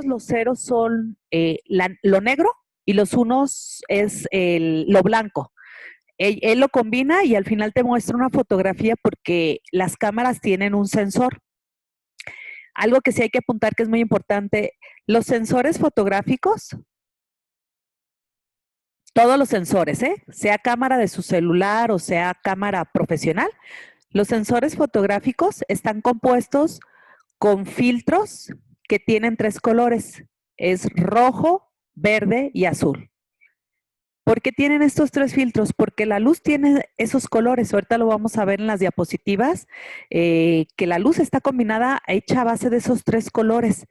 los ceros son lo negro y los unos es lo blanco. Él lo combina y al final te muestra una fotografía porque las cámaras tienen un sensor. Algo que sí hay que apuntar que es muy importante, los sensores fotográficos, todos los sensores, sea cámara de su celular o sea cámara profesional, los sensores fotográficos están compuestos con filtros que tienen 3 colores. Es rojo, verde y azul. ¿Por qué tienen estos 3 filtros? Porque la luz tiene esos colores. Ahorita lo vamos a ver en las diapositivas, que la luz está combinada, hecha a base de esos 3 colores.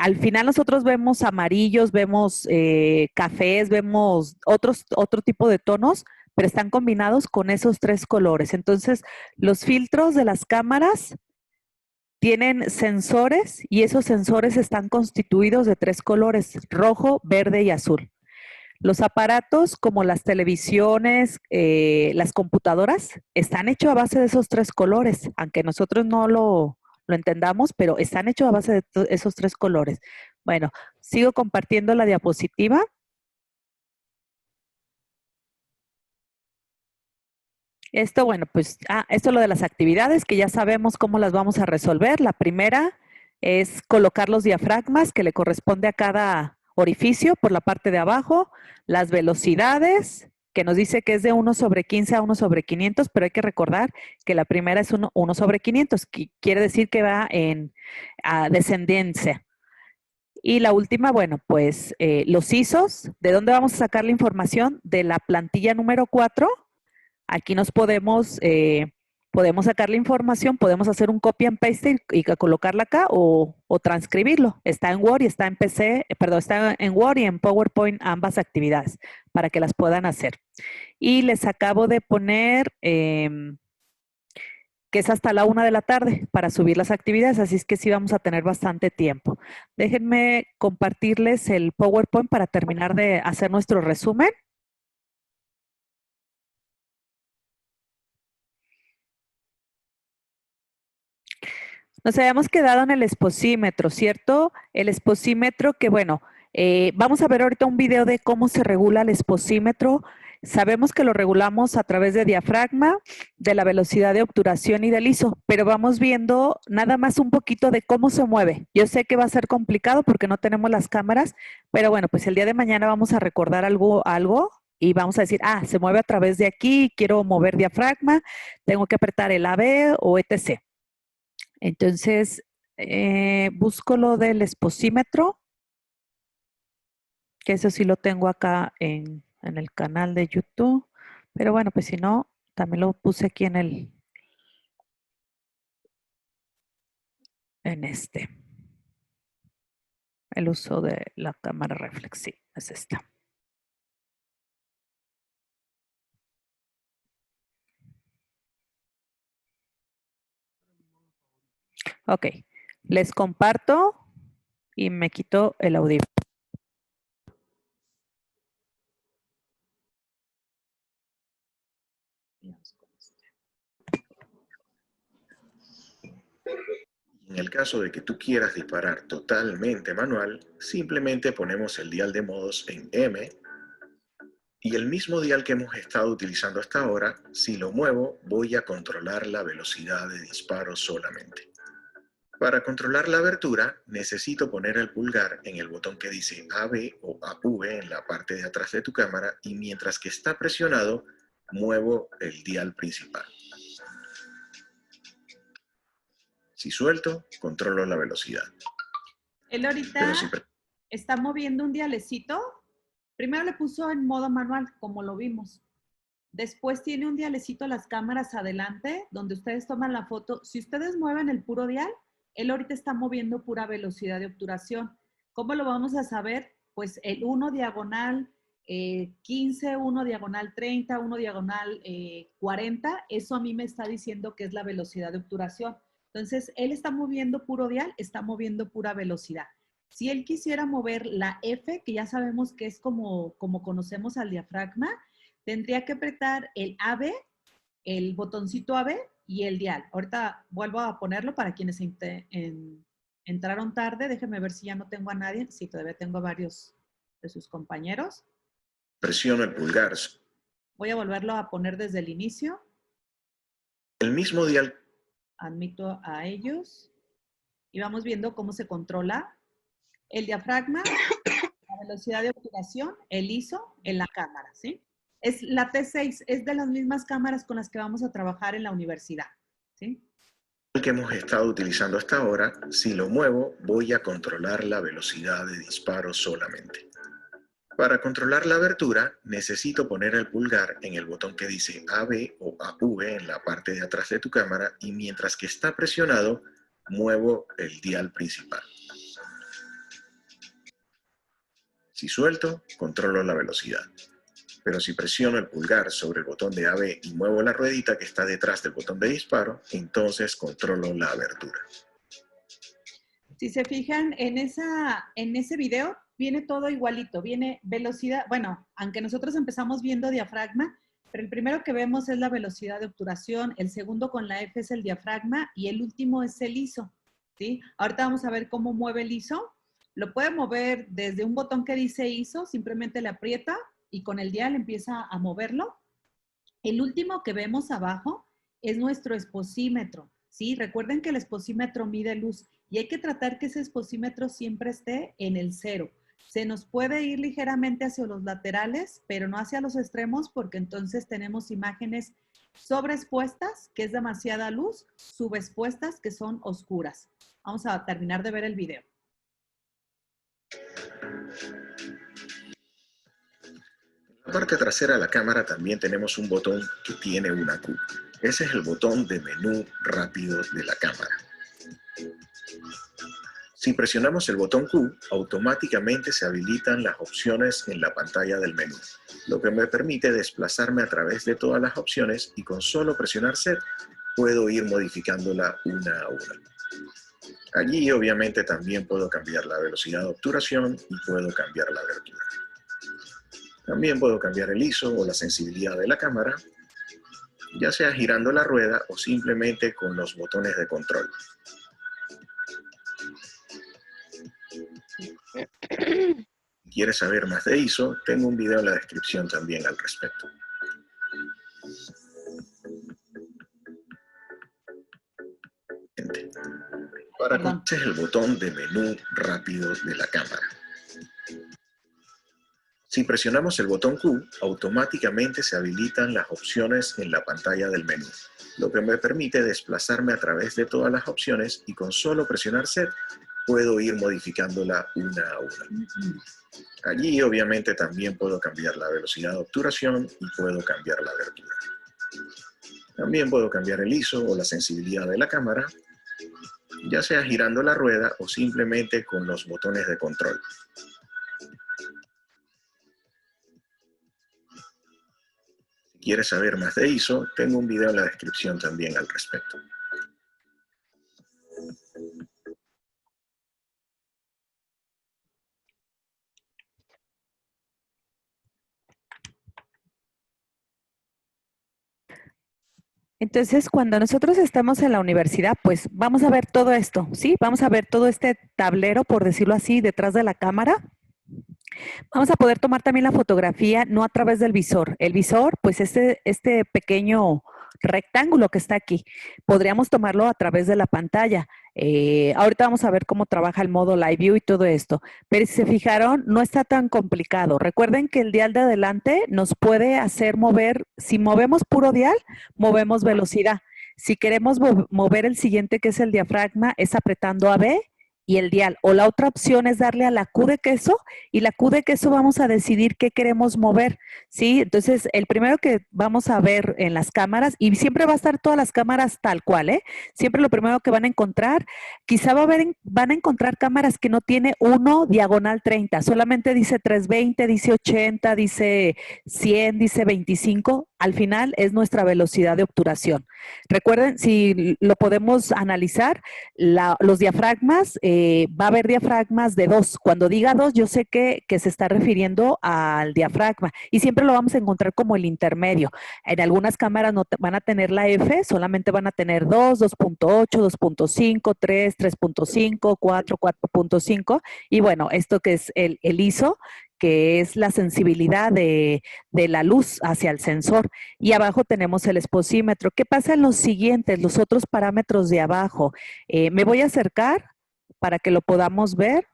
Al final nosotros vemos amarillos, vemos cafés, vemos otro tipo de tonos, pero están combinados con esos 3 colores. Entonces, los filtros de las cámaras tienen sensores y esos sensores están constituidos de 3 colores, rojo, verde y azul. Los aparatos como las televisiones, las computadoras, están hechos a base de esos 3 colores, aunque nosotros no lo entendamos, pero están hechos a base de esos 3 colores. Bueno, sigo compartiendo la diapositiva. Esto, bueno, pues, esto es lo de las actividades, que ya sabemos cómo las vamos a resolver. La primera es colocar los diafragmas que le corresponde a cada orificio por la parte de abajo, las velocidades, que nos dice que es de 1/15 a 1/500, pero hay que recordar que la primera es 1/500, que quiere decir que va en descendencia. Y la última, bueno, pues los ISOs, ¿de dónde vamos a sacar la información? De la plantilla número 4. Aquí nos podemos sacar la información, podemos hacer un copy and paste y colocarla acá o transcribirlo. Está en Word y está en PC, perdón, está en Word y en PowerPoint ambas actividades para que las puedan hacer. Y les acabo de poner que es hasta la 1 de la tarde para subir las actividades, así es que sí vamos a tener bastante tiempo. Déjenme compartirles el PowerPoint para terminar de hacer nuestro resumen. Nos habíamos quedado en el esposímetro, ¿cierto? El esposímetro que, bueno, vamos a ver ahorita un video de cómo se regula el esposímetro. Sabemos que lo regulamos a través de diafragma, de la velocidad de obturación y del ISO, pero vamos viendo nada más un poquito de cómo se mueve. Yo sé que va a ser complicado porque no tenemos las cámaras, pero bueno, pues el día de mañana vamos a recordar algo y vamos a decir, se mueve a través de aquí, quiero mover diafragma, tengo que apretar el AB o etc. Entonces, busco lo del esposímetro, que eso sí lo tengo acá en el canal de YouTube, pero bueno, pues si no, también lo puse aquí en el uso de la cámara reflex, sí, es esta. Ok, les comparto y me quito el audio. En el caso de que tú quieras disparar totalmente manual, simplemente ponemos el dial de modos en M y el mismo dial que hemos estado utilizando hasta ahora, si lo muevo, voy a controlar la velocidad de disparo solamente. Para controlar la abertura, necesito poner el pulgar en el botón que dice AB o AV en la parte de atrás de tu cámara y mientras que está presionado, muevo el dial principal. Si suelto, controlo la velocidad. Él ahorita está moviendo un dialecito. Primero le puso en modo manual, como lo vimos. Después tiene un dialecito a las cámaras adelante, donde ustedes toman la foto. Si ustedes mueven el puro dial, él ahorita está moviendo pura velocidad de obturación. ¿Cómo lo vamos a saber? Pues el 1 diagonal 15, 1 diagonal 30, 1 diagonal 40, eso a mí me está diciendo que es la velocidad de obturación. Entonces, él está moviendo puro dial, está moviendo pura velocidad. Si él quisiera mover la F, que ya sabemos que es como conocemos al diafragma, tendría que apretar el AB, el botoncito AB y el dial. Ahorita vuelvo a ponerlo para quienes entraron tarde. Déjenme ver si ya no tengo a nadie. Sí, todavía tengo a varios de sus compañeros. Presiono el pulgar. Voy a volverlo a poner desde el inicio. El mismo dial. Admito a ellos. Y vamos viendo cómo se controla el diafragma, la velocidad de obturación, el ISO en la cámara, ¿sí? Es la T6, es de las mismas cámaras con las que vamos a trabajar en la universidad, ¿sí? El que hemos estado utilizando hasta ahora, si lo muevo, voy a controlar la velocidad de disparo solamente. Para controlar la abertura, necesito poner el pulgar en el botón que dice AB o AV en la parte de atrás de tu cámara y mientras que está presionado, muevo el dial principal. Si suelto, controlo la velocidad. Pero si presiono el pulgar sobre el botón de AB y muevo la ruedita que está detrás del botón de disparo, entonces controlo la abertura. Si se fijan en ese video, viene todo igualito. Viene velocidad, bueno, aunque nosotros empezamos viendo diafragma, pero el primero que vemos es la velocidad de obturación, el segundo con la F es el diafragma y el último es el ISO, ¿sí? Ahorita vamos a ver cómo mueve el ISO. Lo puede mover desde un botón que dice ISO, simplemente le aprieta y con el dial empieza a moverlo. El último que vemos abajo es nuestro esposímetro, ¿sí? Recuerden que el esposímetro mide luz y hay que tratar que ese esposímetro siempre esté en el 0. Se nos puede ir ligeramente hacia los laterales, pero no hacia los extremos porque entonces tenemos imágenes sobreexpuestas, que es demasiada luz, subexpuestas, que son oscuras. Vamos a terminar de ver el video. En la parte trasera de la cámara también tenemos un botón que tiene una Q. Ese es el botón de menú rápido de la cámara. Si presionamos el botón Q, automáticamente se habilitan las opciones en la pantalla del menú, lo que me permite desplazarme a través de todas las opciones y con solo presionar Set puedo ir modificándola una a una. Allí obviamente también puedo cambiar la velocidad de obturación y puedo cambiar la abertura. También puedo cambiar el ISO o la sensibilidad de la cámara, ya sea girando la rueda o simplemente con los botones de control. Si quieres saber más de ISO, tengo un video en la descripción también al respecto. Para conocer el botón de menú rápido de la cámara. Si presionamos el botón Q, automáticamente se habilitan las opciones en la pantalla del menú, lo que me permite desplazarme a través de todas las opciones y con solo presionar Set puedo ir modificándola una a una. Allí obviamente también puedo cambiar la velocidad de obturación y puedo cambiar la abertura. También puedo cambiar el ISO o la sensibilidad de la cámara, ya sea girando la rueda o simplemente con los botones de control. Si quieres saber más de ISO, tengo un video en la descripción también al respecto. Entonces, cuando nosotros estamos en la universidad, pues vamos a ver todo esto, ¿sí? Vamos a ver todo este tablero, por decirlo así, detrás de la cámara. Vamos a poder tomar también la fotografía, no a través del visor. El visor, pues este pequeño rectángulo que está aquí, podríamos tomarlo a través de la pantalla. Ahorita vamos a ver cómo trabaja el modo Live View y todo esto. Pero si se fijaron, no está tan complicado. Recuerden que el dial de adelante nos puede hacer mover, si movemos puro dial, movemos velocidad. Si queremos mover el siguiente, que es el diafragma, es apretando AB y el dial. O la otra opción es darle a la Q de queso y la Q de queso vamos a decidir qué queremos mover, ¿sí? Entonces, el primero que vamos a ver en las cámaras, y siempre va a estar todas las cámaras tal cual, ¿eh? Siempre lo primero que van a encontrar, quizá van a encontrar cámaras que no tiene 1 diagonal 30, solamente dice 320, dice 80, dice 100, dice 25. Al final es nuestra velocidad de obturación. Recuerden, si lo podemos analizar, los diafragmas va a haber diafragmas de 2. Cuando diga 2, yo sé que se está refiriendo al diafragma y siempre lo vamos a encontrar como el intermedio. En algunas cámaras no van a tener la F, solamente van a tener 2, 2.8, 2.5, 3, 3.5, 4, 4.5 y bueno, esto que es el ISO, que es la sensibilidad de la luz hacia el sensor. Y abajo tenemos el exposímetro. ¿Qué pasa en los siguientes, los otros parámetros de abajo? Me voy a acercar para que lo podamos ver.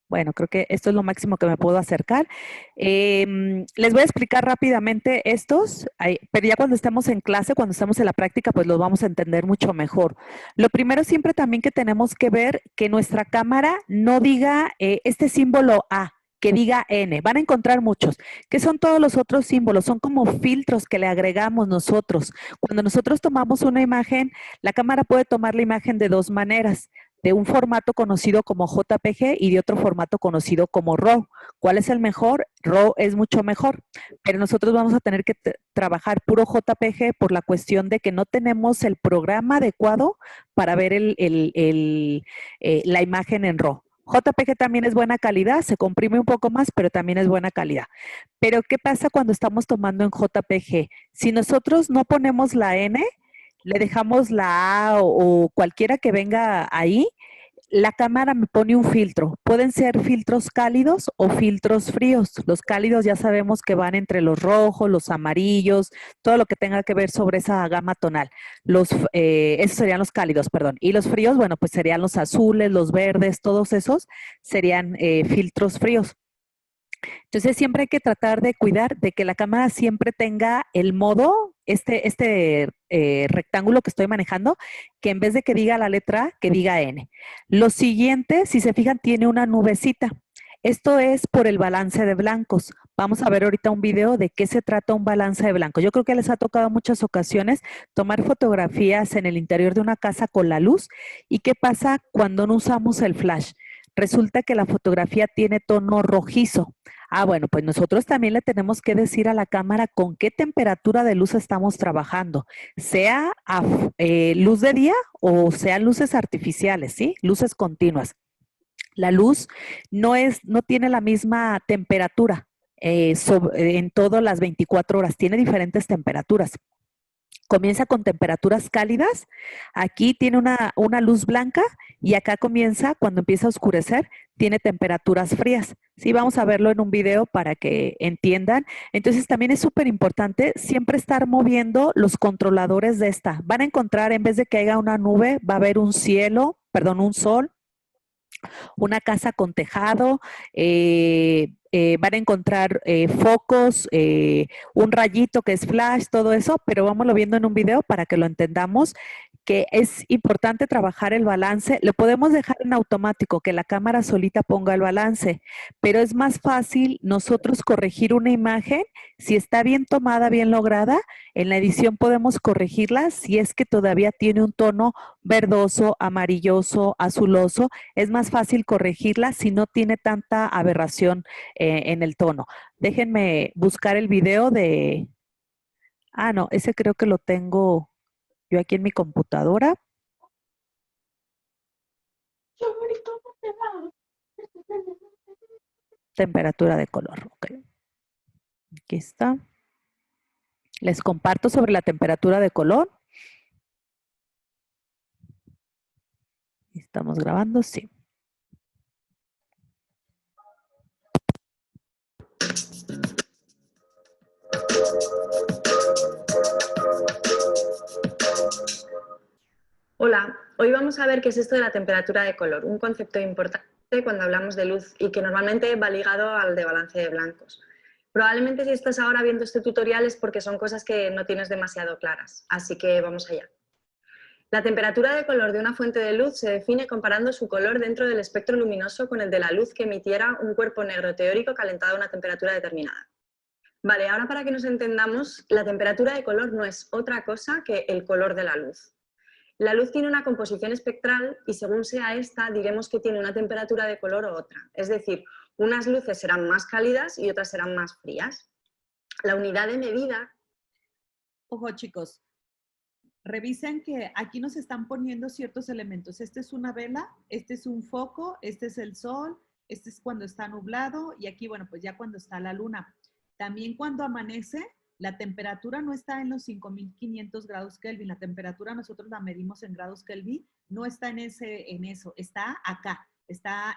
Bueno, creo que esto es lo máximo que me puedo acercar. Les voy a explicar rápidamente estos, pero ya cuando estemos en clase, cuando estamos en la práctica, pues los vamos a entender mucho mejor. Lo primero siempre también que tenemos que ver que nuestra cámara no diga este símbolo A, que diga N. Van a encontrar muchos. ¿Qué son todos los otros símbolos? Son como filtros que le agregamos nosotros. Cuando nosotros tomamos una imagen, la cámara puede tomar la imagen de dos maneras, de un formato conocido como JPG y de otro formato conocido como RAW. ¿Cuál es el mejor? RAW es mucho mejor, pero nosotros vamos a tener que trabajar puro JPG por la cuestión de que no tenemos el programa adecuado para ver la imagen en RAW. JPG también es buena calidad, se comprime un poco más, pero también es buena calidad. Pero ¿qué pasa cuando estamos tomando en JPG? Si nosotros no ponemos la N, le dejamos la A o cualquiera que venga ahí, la cámara me pone un filtro. Pueden ser filtros cálidos o filtros fríos. Los cálidos ya sabemos que van entre los rojos, los amarillos, todo lo que tenga que ver sobre esa gama tonal. Esos serían los cálidos, perdón. Y los fríos, bueno, pues serían los azules, los verdes, todos esos serían filtros fríos. Entonces siempre hay que tratar de cuidar de que la cámara siempre tenga el modo, rectángulo que estoy manejando, que en vez de que diga la letra A, que diga N. Lo siguiente, si se fijan, tiene una nubecita. Esto es por el balance de blancos. Vamos a ver ahorita un video de qué se trata un balance de blancos. Yo creo que les ha tocado muchas ocasiones tomar fotografías en el interior de una casa con la luz. ¿Y qué pasa cuando no usamos el flash? Resulta que la fotografía tiene tono rojizo. Ah, bueno, pues nosotros también le tenemos que decir a la cámara con qué temperatura de luz estamos trabajando, sea luz de día o sean luces artificiales, ¿sí? Luces continuas. La luz no tiene la misma temperatura en todas las 24 horas, tiene diferentes temperaturas. Comienza con temperaturas cálidas, aquí tiene una luz blanca y acá comienza, cuando empieza a oscurecer, tiene temperaturas frías. Sí, vamos a verlo en un video para que entiendan. Entonces también es súper importante siempre estar moviendo los controladores de esta. Van a encontrar, en vez de que haya una nube, va a haber un sol, una casa con tejado, van a encontrar focos, un rayito que es flash, todo eso, pero vámonos viendo en un video para que lo entendamos, que es importante trabajar el balance. Lo podemos dejar en automático, que la cámara solita ponga el balance, pero es más fácil nosotros corregir una imagen, si está bien tomada, bien lograda, en la edición podemos corregirla si es que todavía tiene un tono verdoso, amarilloso, azuloso, es más fácil corregirla si no tiene tanta aberración en el tono. Déjenme buscar el video de... Ah, no, ese creo que lo tengo yo aquí en mi computadora. Temperatura de color, ok. Aquí está. Les comparto sobre la temperatura de color. ¿Estamos grabando? Sí. Hola, hoy vamos a ver qué es esto de la temperatura de color, un concepto importante cuando hablamos de luz y que normalmente va ligado al de balance de blancos. Probablemente si estás ahora viendo este tutorial es porque son cosas que no tienes demasiado claras, así que vamos allá. La temperatura de color de una fuente de luz se define comparando su color dentro del espectro luminoso con el de la luz que emitiera un cuerpo negro teórico calentado a una temperatura determinada. Vale, ahora para que nos entendamos, la temperatura de color no es otra cosa que el color de la luz. La luz tiene una composición espectral y según sea esta, diremos que tiene una temperatura de color u otra. Es decir, unas luces serán más cálidas y otras serán más frías. La unidad de medida... Ojo, chicos. revisen que aquí nos están poniendo ciertos elementos. Este es una vela, este es un foco, este es el sol, este es cuando está nublado y aquí, bueno, pues ya cuando está la luna. También cuando amanece, la temperatura no está en los 5500 grados Kelvin. La temperatura nosotros la medimos en grados Kelvin, no está en eso, está acá.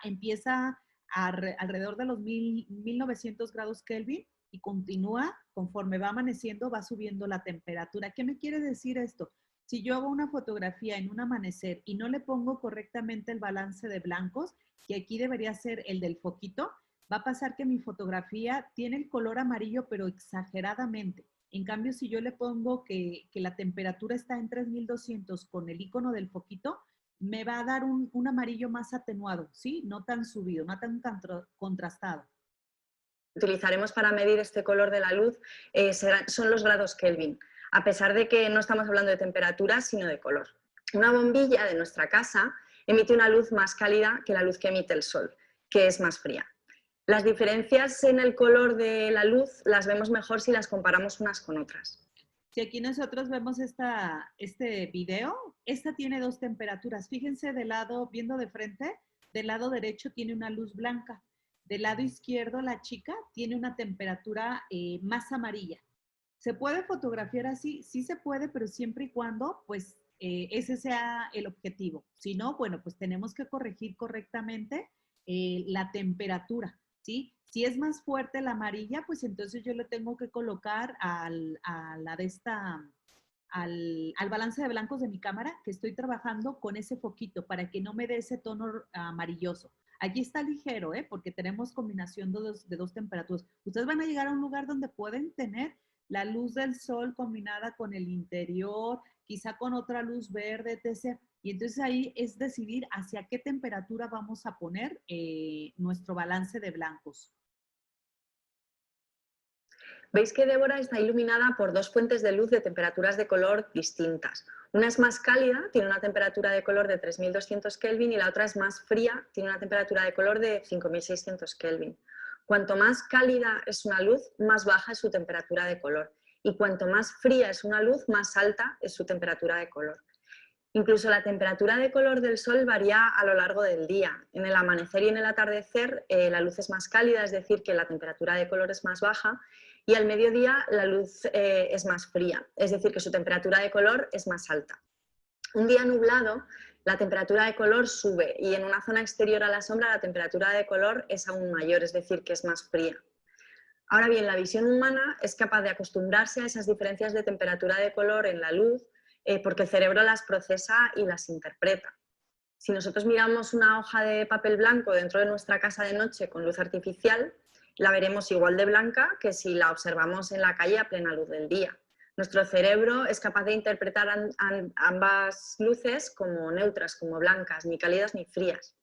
Empieza alrededor de los 1900 grados Kelvin y continúa, conforme va amaneciendo, va subiendo la temperatura. ¿Qué me quiere decir esto? Si yo hago una fotografía en un amanecer y no le pongo correctamente el balance de blancos, que aquí debería ser el del foquito, va a pasar que mi fotografía tiene el color amarillo, pero exageradamente. En cambio, si yo le pongo que la temperatura está en 3200 con el icono del foquito, me va a dar un amarillo más atenuado, ¿sí? No tan subido, no tan contrastado. Utilizaremos para medir este color de la luz son los grados Kelvin, a pesar de que no estamos hablando de temperatura, sino de color. Una bombilla de nuestra casa emite una luz más cálida que la luz que emite el sol, que es más fría. Las diferencias en el color de la luz las vemos mejor si las comparamos unas con otras. Si aquí nosotros vemos este video, esta tiene dos temperaturas. Fíjense del lado, viendo de frente, del lado derecho tiene una luz blanca. Del lado izquierdo, la chica tiene una temperatura más amarilla. ¿Se puede fotografiar así? Sí se puede, pero siempre y cuando, pues, ese sea el objetivo. Si no, bueno, pues tenemos que corregir correctamente la temperatura, ¿sí? Si es más fuerte la amarilla, pues entonces yo le tengo que colocar al balance de blancos de mi cámara que estoy trabajando con ese foquito para que no me dé ese tono amarilloso. Aquí está ligero, porque tenemos combinación de dos temperaturas. Ustedes van a llegar a un lugar donde pueden tener la luz del sol combinada con el interior, quizá con otra luz verde, etc. Y entonces ahí es decidir hacia qué temperatura vamos a poner nuestro balance de blancos. Veis que Débora está iluminada por dos fuentes de luz de temperaturas de color distintas. Una es más cálida, tiene una temperatura de color de 3200 Kelvin y la otra es más fría, tiene una temperatura de color de 5600 Kelvin. Cuanto más cálida es una luz, más baja es su temperatura de color. Y cuanto más fría es una luz, más alta es su temperatura de color. Incluso la temperatura de color del sol varía a lo largo del día. En el amanecer y en el atardecer la luz es más cálida, es decir, que la temperatura de color es más baja, y al mediodía la luz es más fría, es decir, que su temperatura de color es más alta. Un día nublado, la temperatura de color sube y en una zona exterior a la sombra la temperatura de color es aún mayor, es decir, que es más fría. Ahora bien, la visión humana es capaz de acostumbrarse a esas diferencias de temperatura de color en la luz porque el cerebro las procesa y las interpreta. Si nosotros miramos una hoja de papel blanco dentro de nuestra casa de noche con luz artificial, la veremos igual de blanca que si la observamos en la calle a plena luz del día. Nuestro cerebro es capaz de interpretar ambas luces como neutras, como blancas, ni cálidas ni frías.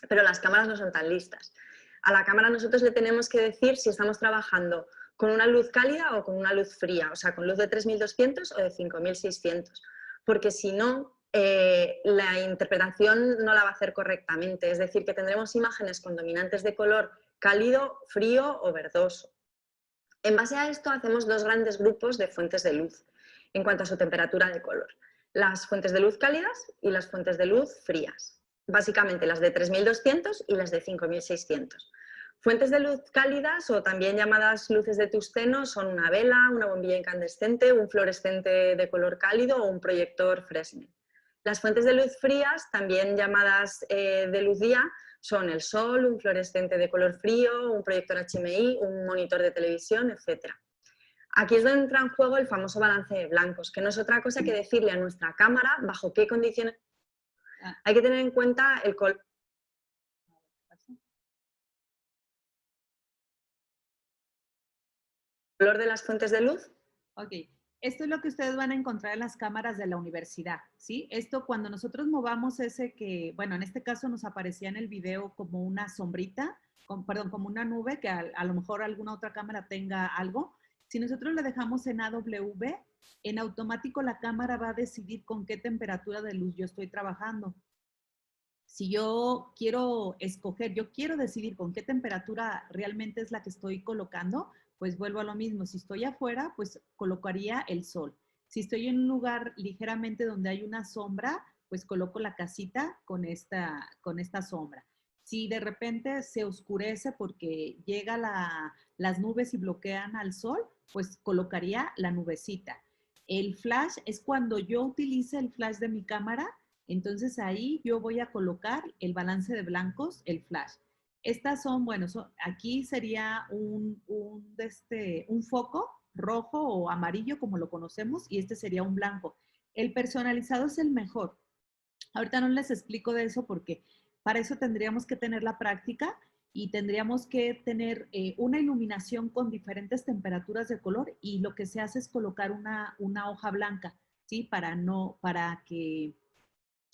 Pero las cámaras no son tan listas. A la cámara nosotros le tenemos que decir si estamos trabajando con una luz cálida o con una luz fría, o sea, con luz de 3200 o de 5600, porque si no, la interpretación no la va a hacer correctamente, es decir, que tendremos imágenes con dominantes de color cálido, frío o verdoso. En base a esto hacemos dos grandes grupos de fuentes de luz en cuanto a su temperatura de color. Las fuentes de luz cálidas y las fuentes de luz frías. Básicamente las de 3200 y las de 5600. Fuentes de luz cálidas o también llamadas luces de tungsteno son una vela, una bombilla incandescente, un fluorescente de color cálido o un proyector Fresnel. Las fuentes de luz frías, también llamadas de luz día, son el sol, un fluorescente de color frío, un proyector HMI, un monitor de televisión, etc. Aquí es donde entra en juego el famoso balance de blancos, que no es otra cosa que decirle a nuestra cámara bajo qué condiciones hay que tener en cuenta el color de las fuentes de luz. Ok, esto es lo que ustedes van a encontrar en las cámaras de la universidad, ¿sí? Esto cuando nosotros movamos ese que, bueno, en este caso nos aparecía en el video como una sombrita, como una nube, que a lo mejor alguna otra cámara tenga algo. Si nosotros le dejamos en AW, en automático la cámara va a decidir con qué temperatura de luz yo estoy trabajando. Si yo quiero escoger, yo quiero decidir con qué temperatura realmente es la que estoy colocando, pues vuelvo a lo mismo. Si estoy afuera, pues colocaría el sol. Si estoy en un lugar ligeramente donde hay una sombra, pues coloco la casita con esta sombra. Si de repente se oscurece porque llega las nubes y bloquean al sol, pues colocaría la nubecita. El flash es cuando yo utilice el flash de mi cámara, entonces ahí yo voy a colocar el balance de blancos, el flash. Estas son, bueno, aquí sería un foco rojo o amarillo como lo conocemos y este sería un blanco. El personalizado es el mejor. Ahorita no les explico de eso porque para eso tendríamos que tener la práctica y tendríamos que tener una iluminación con diferentes temperaturas de color y lo que se hace es colocar una hoja blanca, ¿sí? Para que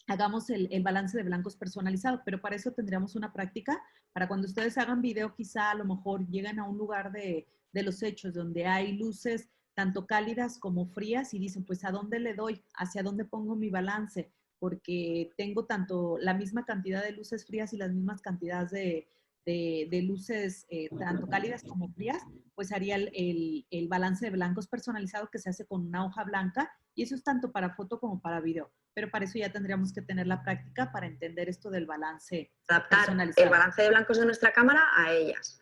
hagamos el balance de blancos personalizado, pero para eso tendríamos una práctica, para cuando ustedes hagan video quizá a lo mejor lleguen a un lugar de los hechos donde hay luces tanto cálidas como frías y dicen, pues, ¿a dónde le doy? ¿Hacia dónde pongo mi balance? Porque tengo tanto la misma cantidad de luces frías y las mismas cantidades de luces tanto cálidas como frías, pues haría el balance de blancos personalizado que se hace con una hoja blanca y eso es tanto para foto como para video. Pero para eso ya tendríamos que tener la práctica para entender esto del balance personalizado. El balance de blancos de nuestra cámara a ellas.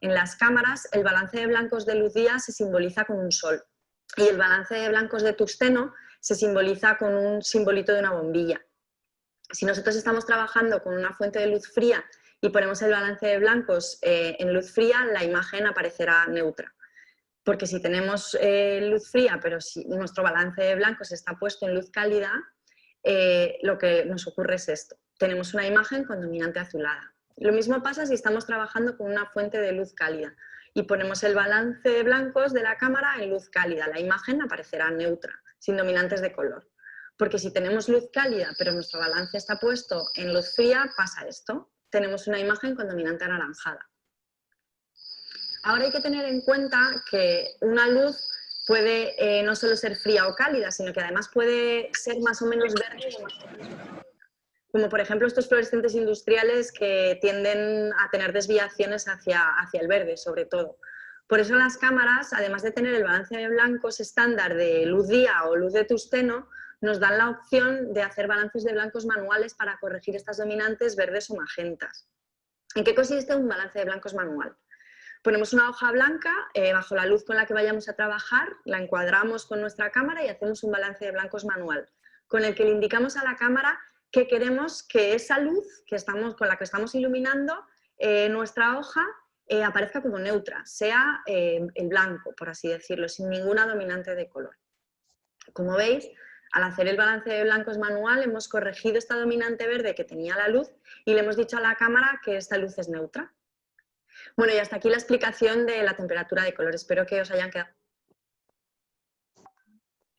En las cámaras, el balance de blancos de luz día se simboliza con un sol y el balance de blancos de tungsteno se simboliza con un simbolito de una bombilla. Si nosotros estamos trabajando con una fuente de luz fría y ponemos el balance de blancos en luz fría, la imagen aparecerá neutra. Porque si tenemos luz fría, pero si nuestro balance de blancos está puesto en luz cálida, lo que nos ocurre es esto. Tenemos una imagen con dominante azulada. Lo mismo pasa si estamos trabajando con una fuente de luz cálida y ponemos el balance de blancos de la cámara en luz cálida. La imagen aparecerá neutra, sin dominantes de color. Porque si tenemos luz cálida, pero nuestro balance está puesto en luz fría, pasa esto. Tenemos una imagen con dominante anaranjada. Ahora hay que tener en cuenta que una luz puede no solo ser fría o cálida, sino que además puede ser más o menos verde o más o menos rojo. Como por ejemplo estos fluorescentes industriales que tienden a tener desviaciones hacia el verde, sobre todo. Por eso las cámaras, además de tener el balance de blancos estándar de luz día o luz de tungsteno, nos dan la opción de hacer balances de blancos manuales para corregir estas dominantes verdes o magentas. ¿En qué consiste un balance de blancos manual? Ponemos una hoja blanca bajo la luz con la que vayamos a trabajar, la encuadramos con nuestra cámara y hacemos un balance de blancos manual, con el que le indicamos a la cámara que queremos que esa luz con la que estamos iluminando nuestra hoja aparezca como neutra, sea el blanco, por así decirlo, sin ninguna dominante de color. Como veis, al hacer el balance de blancos manual hemos corregido esta dominante verde que tenía la luz y le hemos dicho a la cámara que esta luz es neutra. Bueno, y hasta aquí la explicación de la temperatura de color. Espero que os hayan quedado.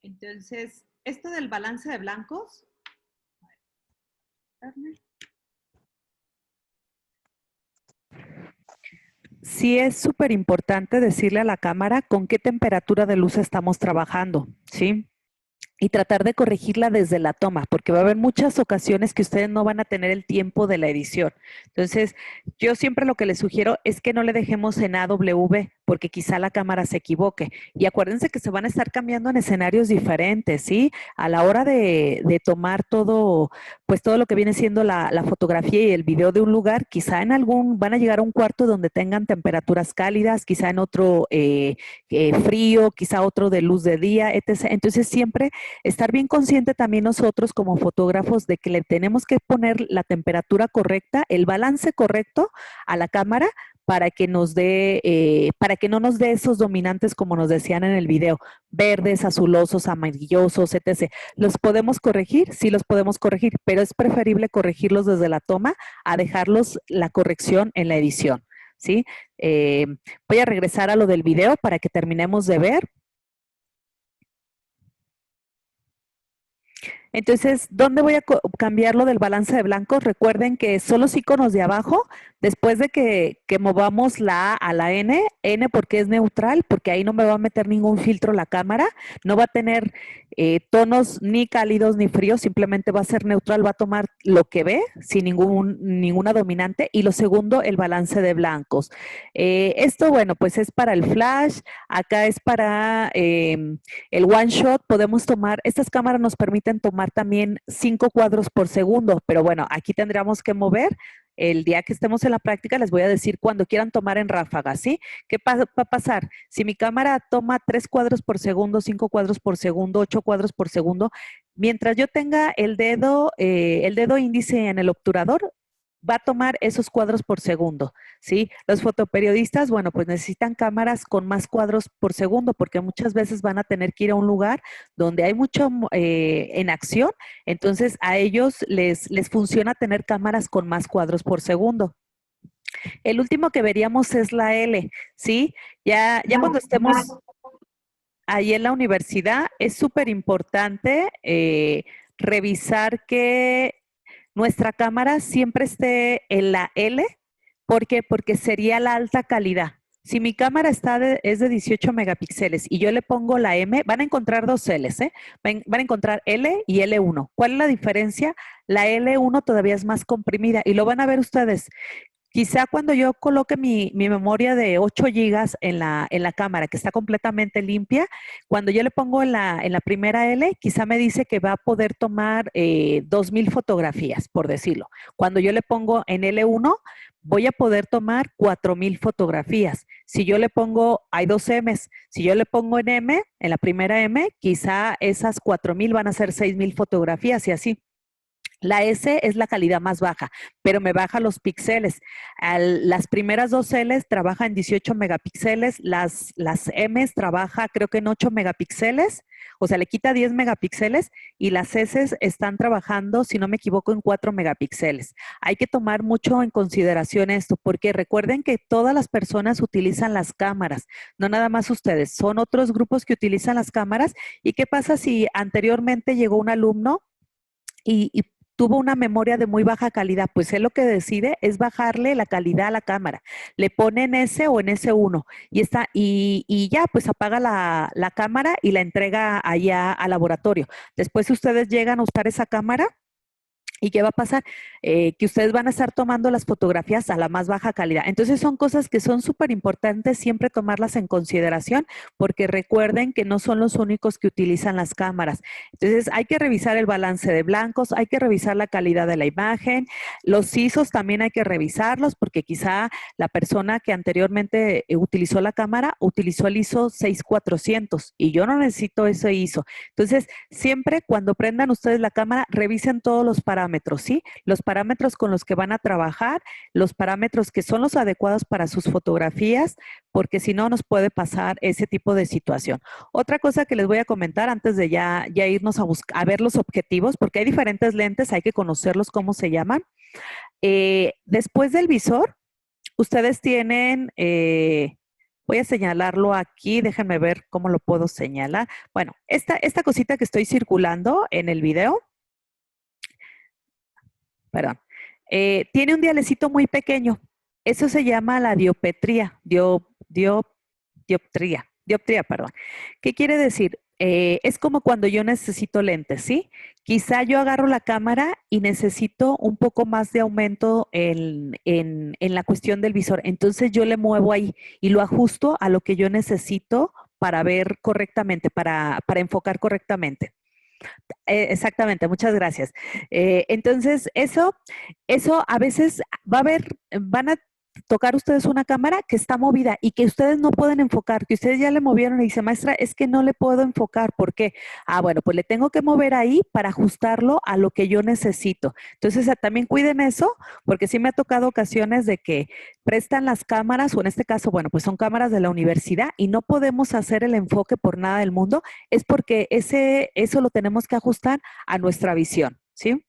Entonces, esto del balance de blancos. Sí es súper importante decirle a la cámara con qué temperatura de luz estamos trabajando, ¿sí? Y tratar de corregirla desde la toma, porque va a haber muchas ocasiones que ustedes no van a tener el tiempo de la edición. Entonces, yo siempre lo que les sugiero es que no le dejemos en AW, porque quizá la cámara se equivoque. Y acuérdense que se van a estar cambiando en escenarios diferentes, ¿sí? A la hora de tomar todo, pues todo lo que viene siendo la fotografía y el video de un lugar, quizá en van a llegar a un cuarto donde tengan temperaturas cálidas, quizá en otro frío, quizá otro de luz de día, etc. Entonces, siempre estar bien consciente también nosotros como fotógrafos de que le tenemos que poner la temperatura correcta, el balance correcto a la cámara para que nos dé, para que no nos dé esos dominantes como nos decían en el video, verdes, azulosos, amarillosos, etc. ¿Los podemos corregir? Sí los podemos corregir, pero es preferible corregirlos desde la toma a dejarlos la corrección en la edición, ¿sí? Voy a regresar a lo del video para que terminemos de ver. Entonces, ¿dónde voy a cambiar lo del balance de blancos? Recuerden que son los iconos de abajo, después de que movamos la A a la N porque es neutral, porque ahí no me va a meter ningún filtro la cámara, no va a tener tonos ni cálidos ni fríos, simplemente va a ser neutral, va a tomar lo que ve sin ninguna dominante. Y lo segundo, el balance de blancos. Esto, bueno, pues es para el flash, acá es para el one shot, podemos tomar, estas cámaras nos permiten tomar también 5 cuadros por segundo, pero bueno, aquí tendríamos que mover. El día que estemos en la práctica les voy a decir cuando quieran tomar en ráfaga, ¿sí? ¿Qué va a pasar? Si mi cámara toma 3 cuadros por segundo, 5 cuadros por segundo, 8 cuadros por segundo, mientras yo tenga el dedo índice en el obturador, va a tomar esos cuadros por segundo, ¿sí? Los fotoperiodistas, bueno, pues necesitan cámaras con más cuadros por segundo porque muchas veces van a tener que ir a un lugar donde hay mucho en acción, entonces a ellos les funciona tener cámaras con más cuadros por segundo. El último que veríamos es la L, ¿sí? Ya cuando estemos ahí en la universidad, es súper importante revisar que nuestra cámara siempre esté en la L. ¿Por qué? Porque sería la alta calidad. Si mi cámara es de 18 megapíxeles y yo le pongo la M, van a encontrar dos Ls, ¿eh? Van a encontrar L y L1. ¿Cuál es la diferencia? La L1 todavía es más comprimida y lo van a ver ustedes. Quizá cuando yo coloque mi memoria de 8 gigas en la cámara, que está completamente limpia, cuando yo le pongo en la primera L, quizá me dice que va a poder tomar 2000 fotografías, por decirlo. Cuando yo le pongo en L1, voy a poder tomar 4000 fotografías. Si yo le pongo, hay dos M's, si yo le pongo en M, en la primera M, quizá esas 4000 van a ser 6000 fotografías y así. La S es la calidad más baja, pero me baja los píxeles. Las primeras dos Ls trabajan en 18 megapíxeles, las Ms trabaja creo que en 8 megapíxeles, o sea, le quita 10 megapíxeles y las S están trabajando, si no me equivoco, en 4 megapíxeles. Hay que tomar mucho en consideración esto, porque recuerden que todas las personas utilizan las cámaras, no nada más ustedes, son otros grupos que utilizan las cámaras. ¿Y qué pasa si anteriormente llegó un alumno y tuvo una memoria de muy baja calidad? Pues él lo que decide es bajarle la calidad a la cámara. Le pone en S o en S1 y ya pues apaga la cámara y la entrega allá al laboratorio. Después ustedes llegan a usar esa cámara. ¿Y qué va a pasar? Que ustedes van a estar tomando las fotografías a la más baja calidad. Entonces son cosas que son súper importantes siempre tomarlas en consideración, porque recuerden que no son los únicos que utilizan las cámaras. Entonces hay que revisar el balance de blancos, hay que revisar la calidad de la imagen, los ISOs también hay que revisarlos, porque quizá la persona que anteriormente utilizó la cámara utilizó el ISO 6400 y yo no necesito ese ISO. Entonces siempre cuando prendan ustedes la cámara, revisen todos los parámetros, ¿sí? Los parámetros con los que van a trabajar, los parámetros que son los adecuados para sus fotografías, porque si no nos puede pasar ese tipo de situación. Otra cosa que les voy a comentar antes de ya irnos a ver los objetivos, porque hay diferentes lentes, hay que conocerlos, cómo se llaman. Después del visor, ustedes tienen, voy a señalarlo aquí, déjenme ver cómo lo puedo señalar. Bueno, esta cosita que estoy circulando en el video, perdón, tiene un dialecito muy pequeño. Eso se llama la dioptría, perdón. ¿Qué quiere decir? Es como cuando yo necesito lentes, ¿sí? Quizá yo agarro la cámara y necesito un poco más de aumento en la cuestión del visor. Entonces yo le muevo ahí y lo ajusto a lo que yo necesito para ver correctamente, para enfocar correctamente. Exactamente, muchas gracias. Entonces, eso a veces van a tocar ustedes una cámara que está movida y que ustedes no pueden enfocar, que ustedes ya le movieron y dice, maestra, es que no le puedo enfocar. ¿Por qué? Bueno, pues le tengo que mover ahí para ajustarlo a lo que yo necesito. Entonces, también cuiden eso, porque sí me ha tocado ocasiones de que prestan las cámaras, o en este caso, bueno, pues son cámaras de la universidad y no podemos hacer el enfoque por nada del mundo, es porque eso lo tenemos que ajustar a nuestra visión, ¿sí?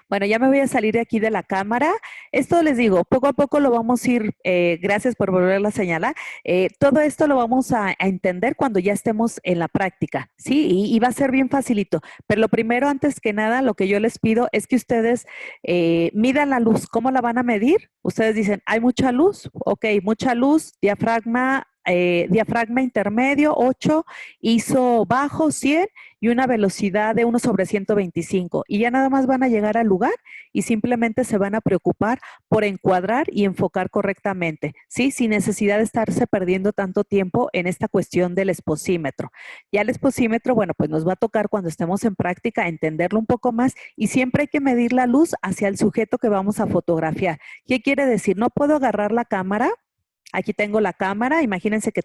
Bueno, ya me voy a salir de aquí de la cámara. Esto les digo, poco a poco lo vamos a ir, gracias por volverla a señalar, todo esto lo vamos a entender cuando ya estemos en la práctica, ¿sí? Y va a ser bien facilito. Pero lo primero, antes que nada, lo que yo les pido es que ustedes midan la luz. ¿Cómo la van a medir? Ustedes dicen, ¿hay mucha luz? Ok, mucha luz, diafragma intermedio 8, ISO bajo 100 y una velocidad de 1/125. Y ya nada más van a llegar al lugar y simplemente se van a preocupar por encuadrar y enfocar correctamente, ¿sí? Sin necesidad de estarse perdiendo tanto tiempo en esta cuestión del exposímetro. Ya el exposímetro, bueno, pues nos va a tocar cuando estemos en práctica entenderlo un poco más y siempre hay que medir la luz hacia el sujeto que vamos a fotografiar. ¿Qué quiere decir? No puedo agarrar la cámara. Aquí tengo la cámara, imagínense que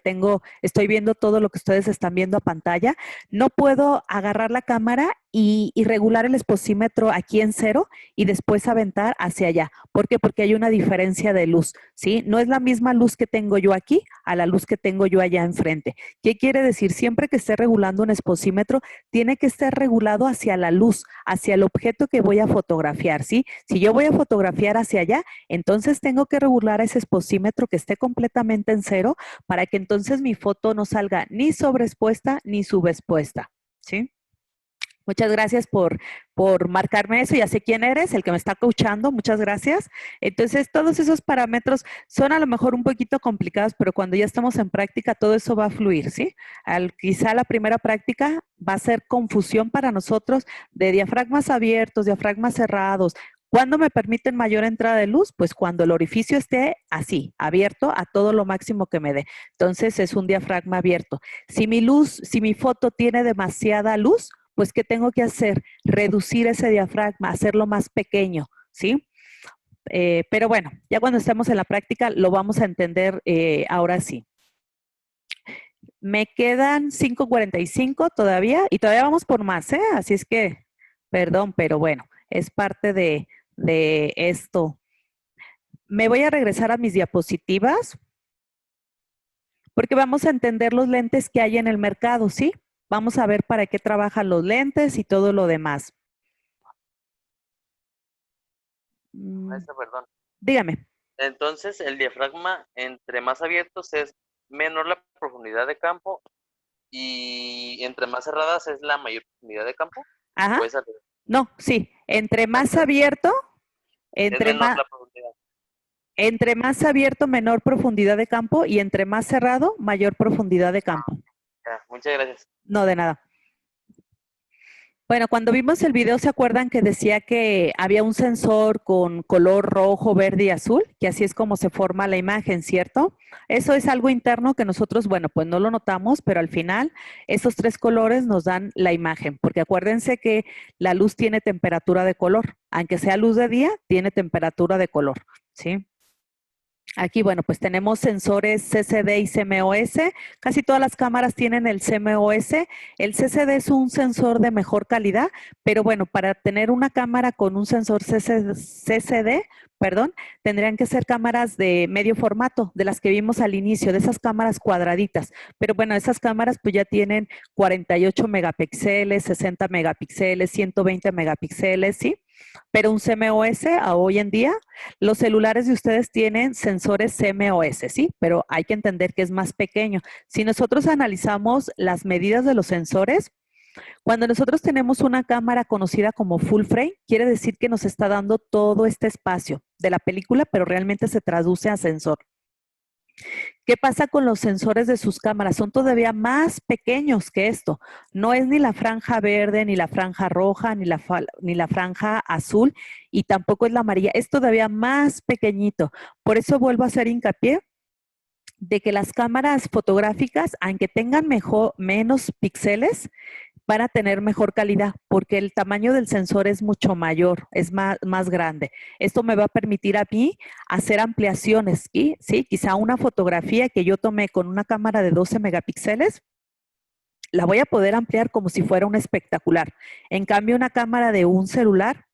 estoy viendo todo lo que ustedes están viendo a pantalla. No puedo agarrar la cámara y regular el exposímetro aquí en 0 y después aventar hacia allá. ¿Por qué? Porque hay una diferencia de luz, ¿sí? No es la misma luz que tengo yo aquí a la luz que tengo yo allá enfrente. ¿Qué quiere decir? Siempre que esté regulando un exposímetro, tiene que estar regulado hacia la luz, hacia el objeto que voy a fotografiar, ¿sí? Si yo voy a fotografiar hacia allá, entonces tengo que regular ese exposímetro que esté completamente en 0 para que entonces mi foto no salga ni sobreexpuesta ni subexpuesta, ¿sí? Muchas gracias por marcarme eso. Ya sé quién eres, el que me está coachando. Muchas gracias. Entonces, todos esos parámetros son a lo mejor un poquito complicados, pero cuando ya estamos en práctica, todo eso va a fluir, ¿sí? Quizá la primera práctica va a ser confusión para nosotros de diafragmas abiertos, diafragmas cerrados. ¿Cuándo me permiten mayor entrada de luz? Pues cuando el orificio esté así, abierto a todo lo máximo que me dé. Entonces, es un diafragma abierto. Si mi foto tiene demasiada luz, pues, ¿qué tengo que hacer? Reducir ese diafragma, hacerlo más pequeño, ¿sí? Pero bueno, ya cuando estemos en la práctica lo vamos a entender ahora sí. Me quedan 5:45 todavía y todavía vamos por más, ¿eh? Así es que, perdón, pero bueno, es parte de esto. Me voy a regresar a mis diapositivas porque vamos a entender los lentes que hay en el mercado, ¿sí? Vamos a ver para qué trabajan los lentes y todo lo demás. Maestra, perdón. Dígame. Entonces, el diafragma, entre más abiertos es menor la profundidad de campo y entre más cerradas es la mayor profundidad de campo. Ajá. Pues, no, sí. Entre más abierto, entre más abierto, menor profundidad de campo y entre más cerrado, mayor profundidad de campo. Muchas gracias. No, de nada. Bueno, cuando vimos el video, ¿se acuerdan que decía que había un sensor con color rojo, verde y azul? Que así es como se forma la imagen, ¿cierto? Eso es algo interno que nosotros, bueno, pues no lo notamos, pero al final esos 3 colores nos dan la imagen, porque acuérdense que la luz tiene temperatura de color. Aunque sea luz de día, tiene temperatura de color, ¿sí? Aquí, bueno, pues tenemos sensores CCD y CMOS. Casi todas las cámaras tienen el CMOS. El CCD es un sensor de mejor calidad, pero bueno, para tener una cámara con un sensor CCD, tendrían que ser cámaras de medio formato, de las que vimos al inicio, de esas cámaras cuadraditas. Pero bueno, esas cámaras pues ya tienen 48 megapíxeles, 60 megapíxeles, 120 megapíxeles, ¿sí? Pero un CMOS, hoy en día, los celulares de ustedes tienen sensores CMOS, ¿sí? Pero hay que entender que es más pequeño. Si nosotros analizamos las medidas de los sensores, cuando nosotros tenemos una cámara conocida como full frame, quiere decir que nos está dando todo este espacio de la película, pero realmente se traduce a sensor. ¿Qué pasa con los sensores de sus cámaras? Son todavía más pequeños que esto. No es ni la franja verde, ni la franja roja, ni la franja azul, y tampoco es la amarilla. Es todavía más pequeñito. Por eso vuelvo a hacer hincapié de que las cámaras fotográficas, aunque tengan menos píxeles, van a tener mejor calidad porque el tamaño del sensor es mucho mayor, es más grande. Esto me va a permitir a mí hacer ampliaciones, ¿sí? Quizá una fotografía que yo tomé con una cámara de 12 megapíxeles, la voy a poder ampliar como si fuera un espectacular. En cambio, una cámara de un celular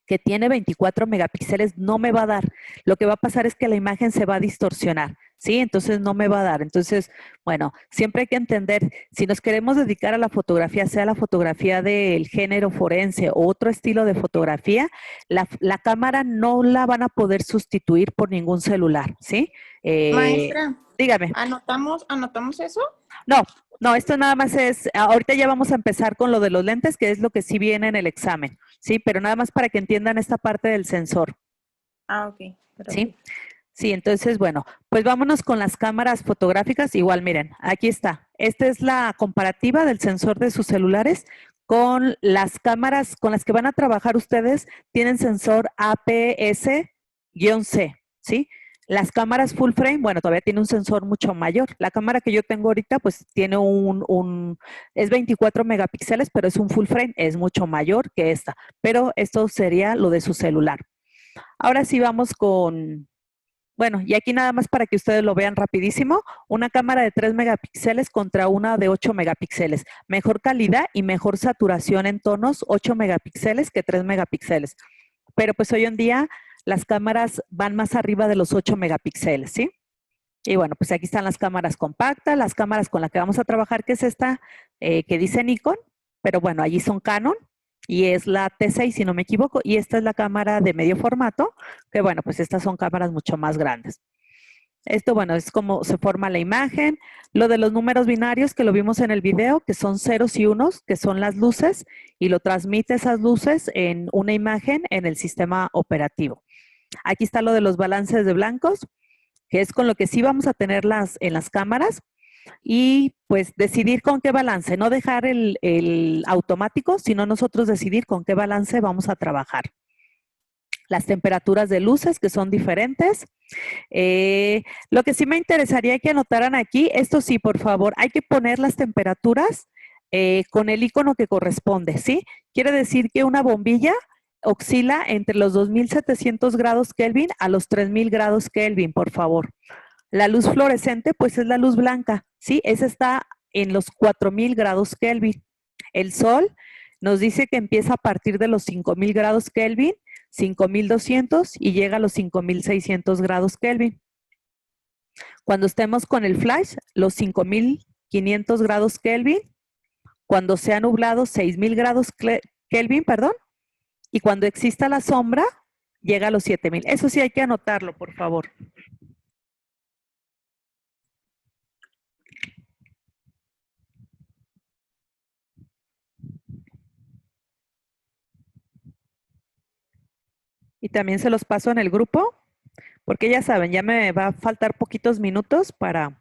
que tiene 24 megapíxeles no me va a dar. Lo que va a pasar es que la imagen se va a distorsionar, ¿sí? Entonces no me va a dar. Entonces, bueno, siempre hay que entender, si nos queremos dedicar a la fotografía, sea la fotografía del género forense o otro estilo de fotografía, la cámara no la van a poder sustituir por ningún celular, ¿sí? Maestra, Dígame. ¿anotamos eso? No, esto nada más es, ahorita ya vamos a empezar con lo de los lentes, que es lo que sí viene en el examen, ¿sí? Pero nada más para que entiendan esta parte del sensor. Ah, ok. ¿Sí? Sí, entonces, bueno, pues vámonos con las cámaras fotográficas. Igual, miren, aquí está. Esta es la comparativa del sensor de sus celulares con las cámaras con las que van a trabajar ustedes. Tienen sensor APS-C, ¿sí? Las cámaras full frame, bueno, todavía tiene un sensor mucho mayor. La cámara que yo tengo ahorita, pues tiene es 24 megapíxeles, pero es un full frame, es mucho mayor que esta. Pero esto sería lo de su celular. Ahora sí vamos con, bueno, y aquí nada más para que ustedes lo vean rapidísimo, una cámara de 3 megapíxeles contra una de 8 megapíxeles. Mejor calidad y mejor saturación en tonos, 8 megapíxeles que 3 megapíxeles. Pero pues hoy en día las cámaras van más arriba de los 8 megapíxeles, ¿sí? Y bueno, pues aquí están las cámaras compactas, las cámaras con las que vamos a trabajar, que es esta que dice Nikon, pero bueno, allí son Canon y es la T6 si no me equivoco, y esta es la cámara de medio formato, que bueno, pues estas son cámaras mucho más grandes. Esto, bueno, es como se forma la imagen. Lo de los números binarios que lo vimos en el video, que son ceros y unos, que son las luces, y lo transmite esas luces en una imagen en el sistema operativo. Aquí está lo de los balances de blancos, que es con lo que sí vamos a tener en las cámaras, y pues decidir con qué balance, no dejar el automático, sino nosotros decidir con qué balance vamos a trabajar. Las temperaturas de luces, que son diferentes. Lo que sí me interesaría que anotaran aquí, esto sí, por favor, hay que poner las temperaturas con el icono que corresponde, ¿sí? Quiere decir que una bombilla oscila entre los 2700 grados Kelvin a los 3000 grados Kelvin, por favor. La luz fluorescente, pues es la luz blanca, ¿sí? Esa está en los 4000 grados Kelvin. El sol nos dice que empieza a partir de los 5000 grados Kelvin, 5200 y llega a los 5600 grados Kelvin. Cuando estemos con el flash, los 5500 grados Kelvin. Cuando sea nublado, 6000 grados Kelvin, perdón. Y cuando exista la sombra, llega a los 7000. Eso sí hay que anotarlo, por favor. Y también se los paso en el grupo, porque ya saben, ya me va a faltar poquitos minutos para